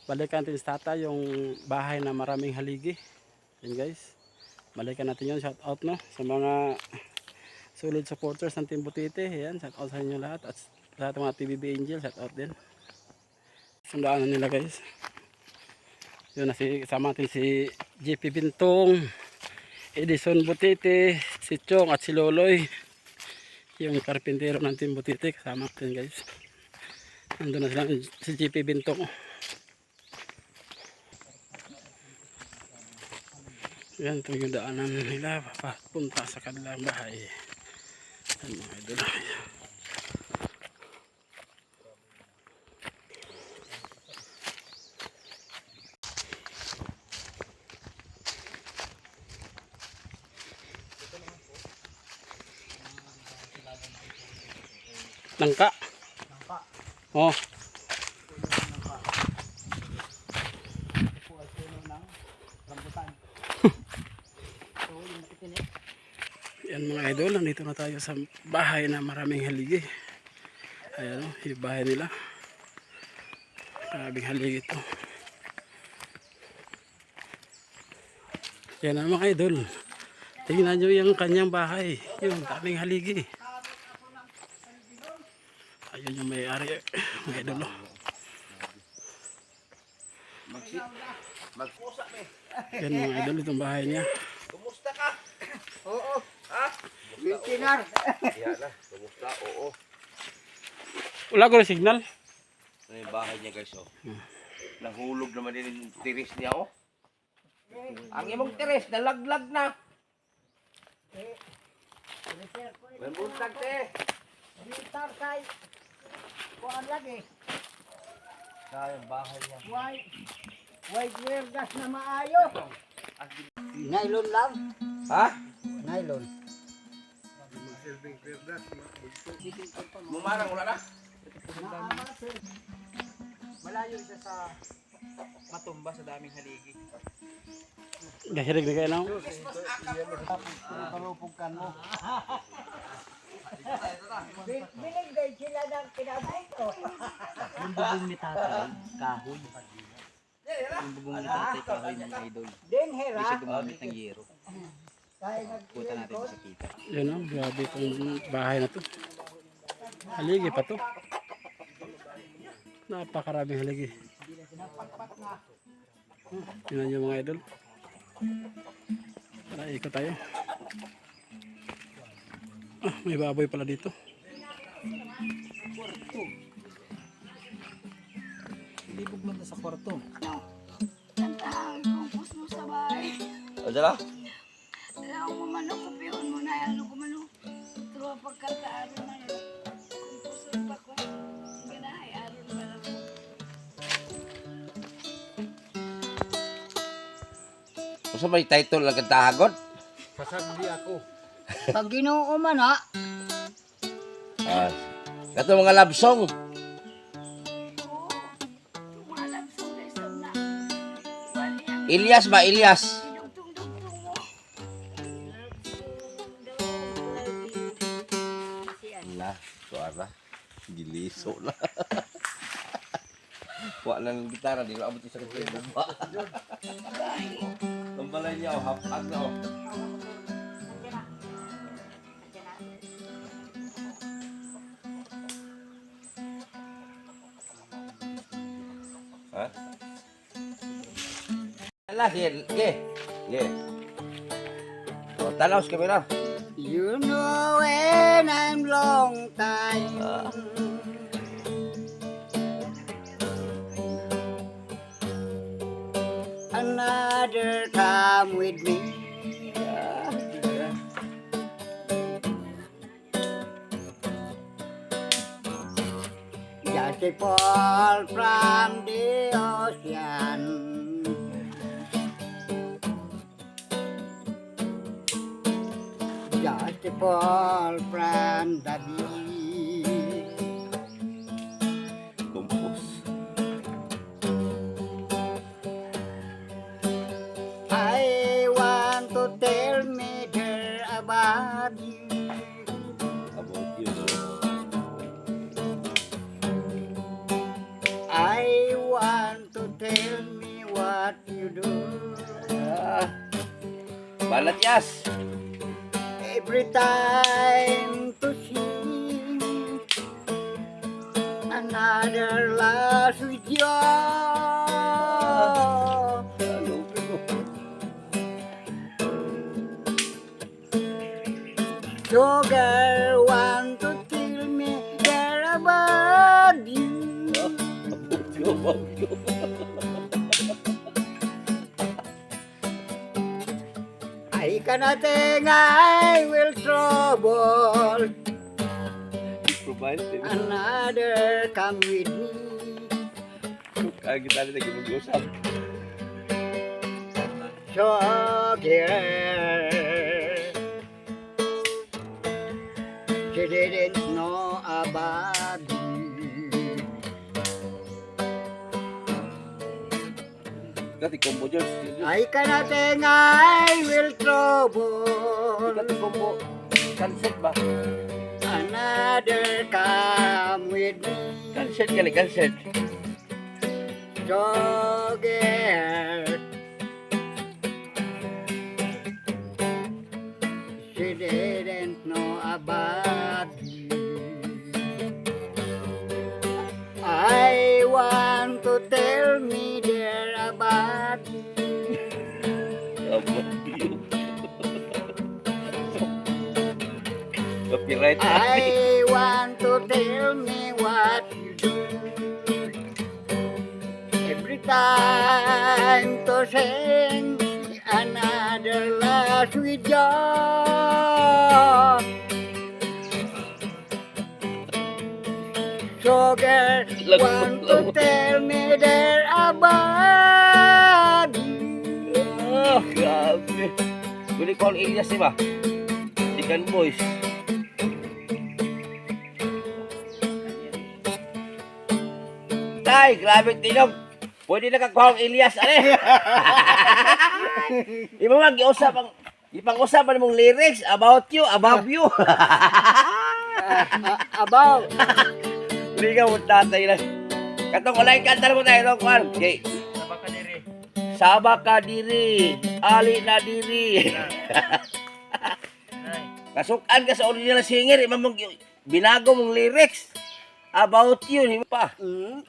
balikan natin sa tata yung bahay na maraming haligi. Yan guys, balikan natin yun. Shout out no sa mga solid supporters ng Team Butite. Yan, shout out sa inyo lahat. At sa lahat ng mga TBB Angel, shout out din. Sundaan nila guys. Yun na kasama natin si JP Bintong, Edison Butite, si Chong at si Loloy. Yung karpintero ng Team Butite kasama natin guys. Nandun na sila si JP Bintong. Yan, ito yung daanan nila papunta sa kanilang bahay. Yan mga idol. Nangka. Nangka. Oh. Yan mga idol, nandito na tayo sa bahay na maraming haligi. Ayan o, yung bahay nila. Maraming haligi ito. Yan ang mga idol. Tingnan nyo yung kanyang bahay. Yung daming haligi. Ayun yung may-ari mga idol. Yan mga idol, itong bahay niya. Kumusta ka? Oo. Ha? Pintinar. Yan na, kumusta? Oo. Wala ko na signal. Ano yung bahay niya guys, oh. Nahulog naman din yung tiris niya, oh. Ang imong teres, nalaglag na. May buntag, te. Militar kay. Kuan lagi. Sayang bahay niya. White weirdas na maayo. Nylon lang. Ha? Nylon. Mumarang wala na? Malayo siya sa matumba sa daming haligi. Gahirig na kayo na. Parupukan mo. Binigay sila ng kinabuto. Yung bubong ni tatay, kahoy. Yung bubong ni tatay, kahoy ng idol. Din Hindi hera. siya gumamit ng yero. Kaya Puta natin sa kita. Yan o, grabe itong bahay na to. Haligi pa to. Napakaraming haligi. Tingnan nyo mga idol. Tara, ikot tayo. Ah, may baboy pala dito. Libog man na sa kwarto. Tantahan kung pusno sa bahay. O, dala? Alam mo man ako, pihon mo na yan. Ano ko man ako. Pero pagkakaaro na yun. Kung pusno pa ko. Ganahay, aron pa lang ko. Masa may title lang katahagon? Pasagdi ako. Pag ginoo man ha. Ah, kato mga love song. Oo. Tumalab sa lesson na. Wali ang Ilyas ba? Ilyas? dinugtong-dugtong mo. Na, suara. Giliso na. Kuha na ng gitara, di na abot yung sakit yung bumba. Ang balay niya, oh, hapag na, oh. Ha? Ala, ye. Oh, tanaw sa kamera. You know when I'm long time. Another come with me. Just a fall from the ocean. Just a fall from the beach. Kumpus. I want to tell me there about you. About you, what you do. Balat yas. Every time to sing another last with you. Sugar want to tell me they're about you. I cannot think I will trouble Provide. another come with me. Kita lagi mag-usap. Sugar, she didn't know about you. Kati combo George. I cannot think I will trouble Kati combo. Cancel ba? another come with me. Cancel kali, cancel. Sugar, she didn't know about you. I want to tell me there about you. Copyright. I want to tell me what you do. Every time to sing another last with you. Sugar want to tell me there about you. Oh, grabe. Boleh call Elias di ba? Ikan boys. Tay, grabe tinom. Pwede na kagkuhang Elias, ane. Imo man giusap ang ipang-usapan mong lyrics about you, above you. About Ligaw mo tatay lang. Katong walay kanta mo tayo, no, Kwan? Okay. Saba ka diri, ali na diri. Kasukan ka sa original singer, imam mong binago mong lyrics about you, hindi mo pa.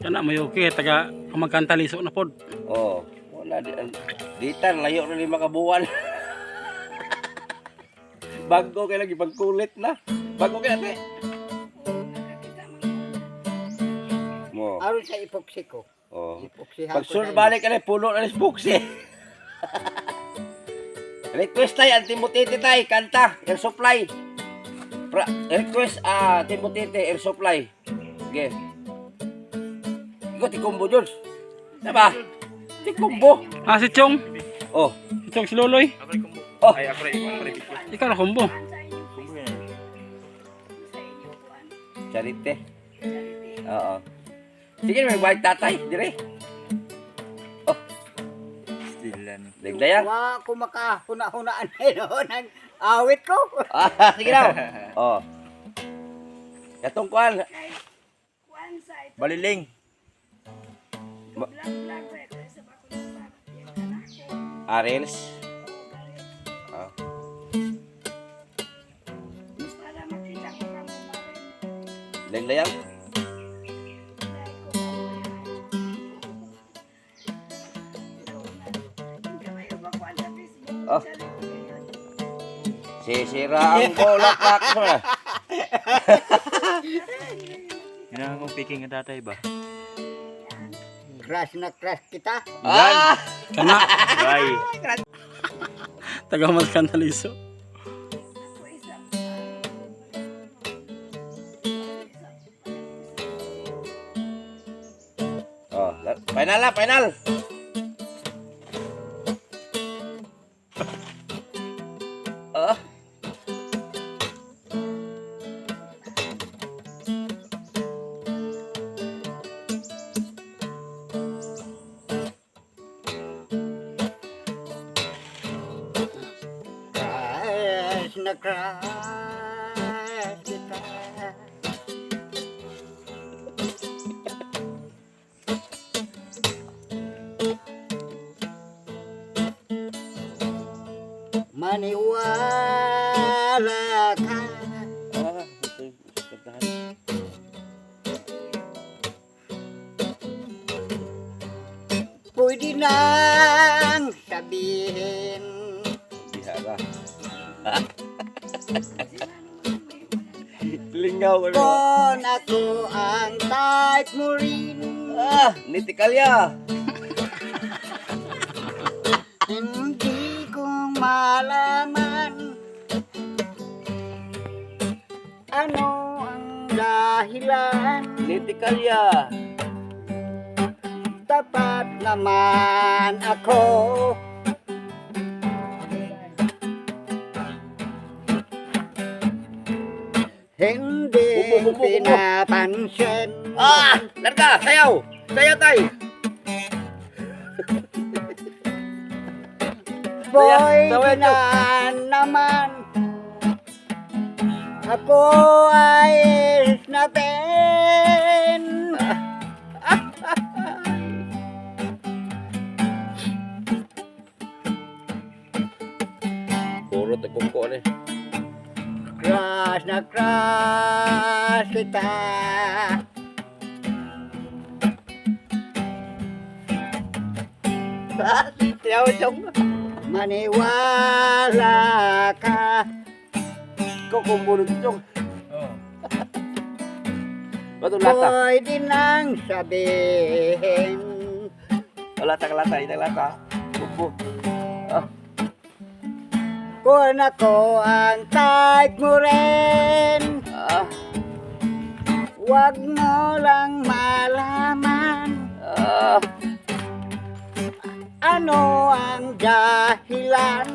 Kana mo okay taga magkanta liso na pod. Oh, wala di tan layo na 5 kabuwan. Bago kay lagi pagkulit na. Bago kay ate. Mo. aron sa epoxy ko. Oh. Epoxyhan Pag ko sur na balik ka na puno na ng books eh. Request tayo, Timotete tayo, kanta, air supply. Request, Timotete, air supply. Sige. Ikaw, tikumbo, George. Diba? Tikumbo. Ah, si Chong. Oh. Si Chong si Loloy. Oh. Ikaw na kumbo. Sa inyo, sa inyo, kuan. Charite. Charity. Oo. Sige, may balik tatay. Dire. Oh. Dagdayan. Wa ko makahuna-hunaan noon ang awit ko. Sige daw. Oh. Katong kuan. Kay, kuan sa ito. Baliling. Vlog-vlog ba ito? Sa bako ng parang yung anak ko. Arels. Oh, galing. Para makita ko ka mo marin. Dagdayan. Oh. Sisira ang bulaklak mo na. Kailangan kong picking ang tatay ba? Crush na crush kita. Kana Bye. taga magkanta liso. Oh, final na, final. Oh. Crush na crush kita. maniwala ka. Ito yung kantahan. Pwede nang sabihin Bihara. Lingaw ko. kung ako ang type mo rin. Nitikalya. Hindi ko malaman ano ang dahilan. Nitikalya. Tapat naman ako. Hindi Bubo. pinapansin. Larga, sayaw. Sayaw tay. Boy, Sayaw, na naman ako ay snapin. Puro tagkuko ni. Crush na crush kita. Sayaw chong. Maniwala ka. Ikaw kumbulog chong. Bato lata. Pwede nang sabihin Lata lata, itang lata. Bubo. kung ako ang type mo rin. Huwag mo lang malaman ano ang dahilan.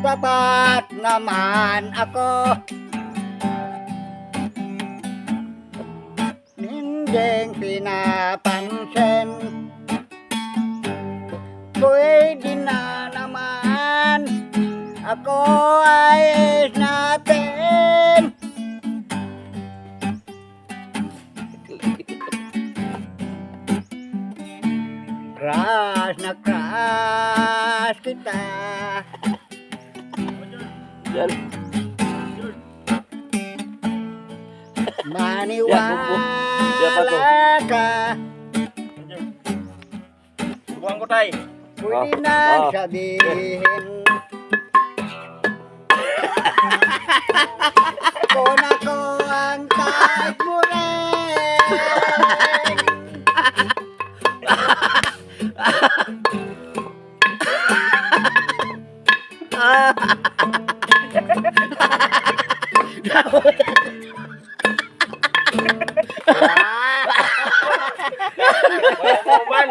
Tapat naman ako. Hindi pinapansin. Pwede na naman ako ay natin. Crush na crush kita. Yan. Maniwala ka. Buang ko tay. Pwede na sabihin kung ako ang type mo rin. Kuman.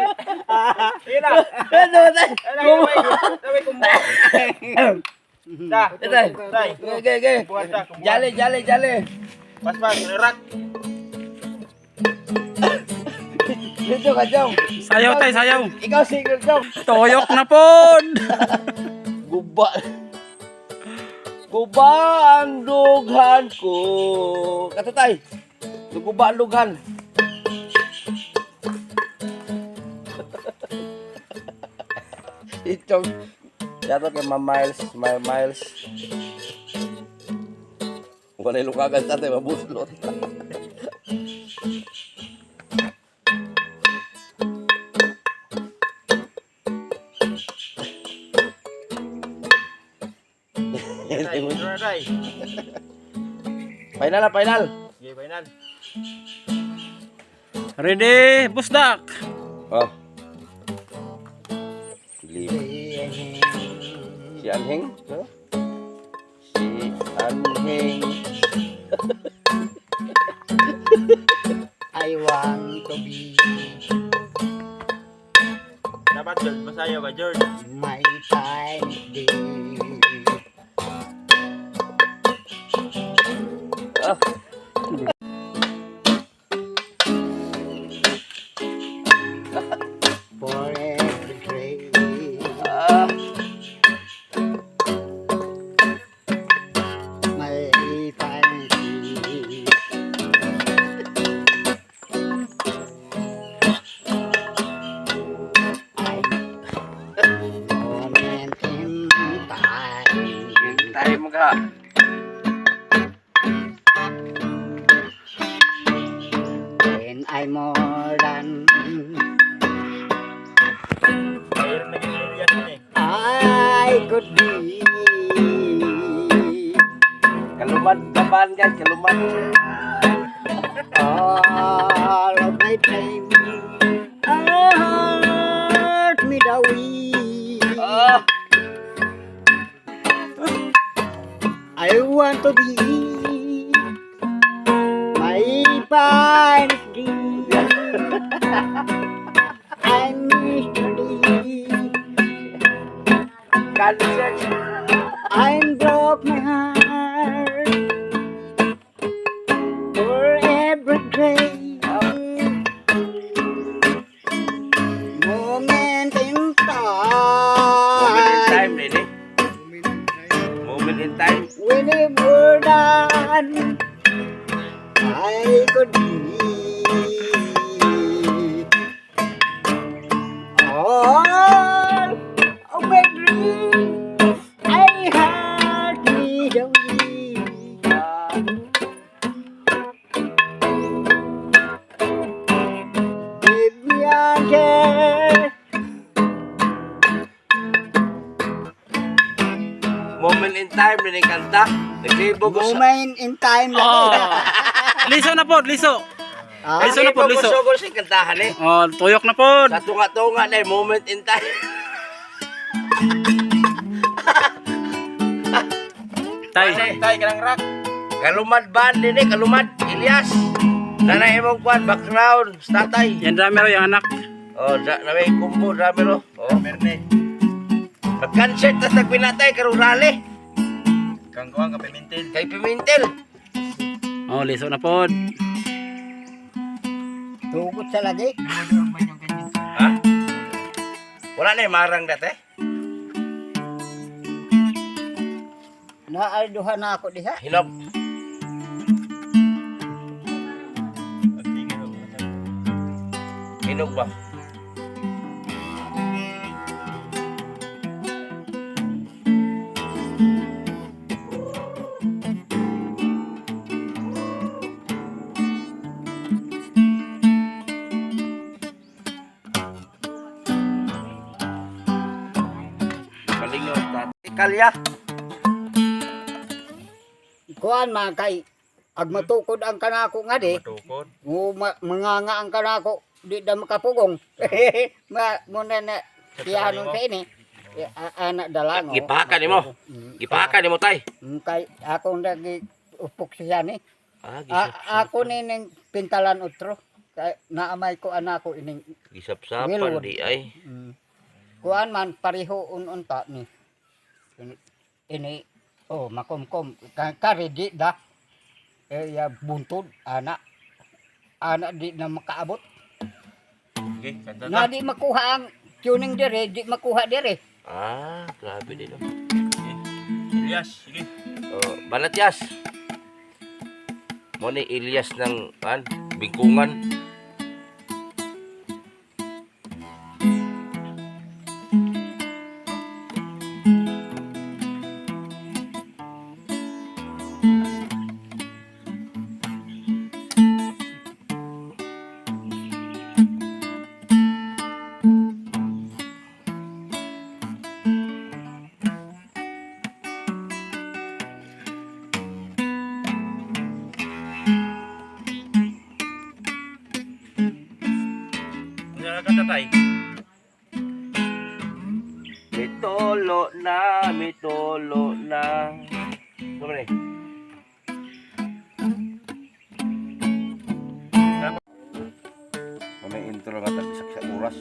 Ina. Ano tay? Tay. Tay. Ge. Jale. Pas, rerak. Dito ka, Jong. Sayaw tay, sayaw. Ikaw single, Jong. Toyok na pod. Guba. Guba ang dughan ko. Kato tay. Guba ang dughan. Itong yato kay Miles. Wala lukagan sa tayo mabuslot. Final. Okay, final. Ready, busdak. Oh. Libre. Si Anheng, no? Si Anheng. I want to be Dapat George, masayaw ka George. my time day. For every day. My fancy. I when I'm more than I could be. Kalumad kaban guys, kalumad. All of my time hurt me the way. Ah, I want to be my finest dream. I'm mystery. cancer. I'm broke my heart for every day. Moment in Moment in time, time. Nene. Moment in time. When we're done, I could be all of my dreams. I had me the way. Give me a chance. Moment in time, Nene kanta. Naglibog ko sa... Moment in time lang. Oh. Liso na po, liso. Ah, Liso na po, Naglibog ko liso. sugol sa kantahan eh. Oh, tuyok na po. Sa tunga-tunga na moment in time. Tay. Kalumad band din eh, kalumad. Ilyas. Nanay mong kwan, background, statay. Yan drummer yung anak. Oh, na may kumbo, drummer oh. Oh, merne. Nag-concert tas nagpinatay, karong rally. Kangkuang ka pimintin. Kay Pimentel. Oh, liso na po. tugot sa lagi. Ha? Wala na yung marang dati. Naalduhan na ako diha. Hinog. Hinog ba? Kalingon dati. Kalya. Kuan man kay ag matukod ang kanako nga di. Matukod. Manganga ang kanako di da makapugong. Muna na tiyanon sa ini. Anak dalang. Gipakan nimo. Gipakan nimo tay. Kay ako nagi upok siya ni. Ah, gisap. Ako ni ning pintalan utro. Kay naamay ko anako ining Gisap-sapan Wilwood. di ay. kuan man pareho unta ni. Ini oh makomkom karedi da. Ya buntod anak di na makaabot. Okay, kanta Na ta. di makuha ang tuning dire, di makuha dire. Ah, grabe din oh. Ilyas, sige. Oh, Banatyas. Mo ni Ilyas ng Bingkungan. Ano kanta tay? Mitolo na. Ano ba ni? May intro nga tabi sa oras.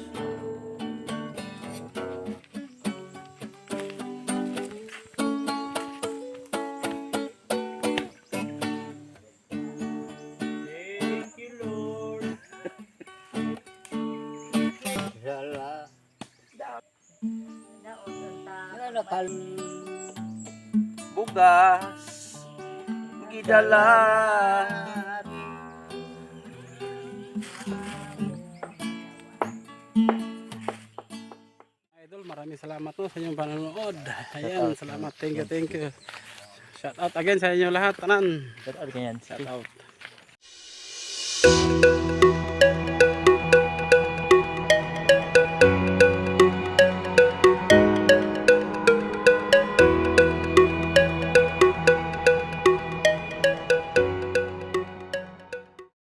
Sala. Ano kal Bugas. Gidala. Idol, maraming salamat no sa inyong panonood. Ayan, salamat. Thank you. Shout out again sa inyo lahat, tanan. Shout out kanyan. Shout out.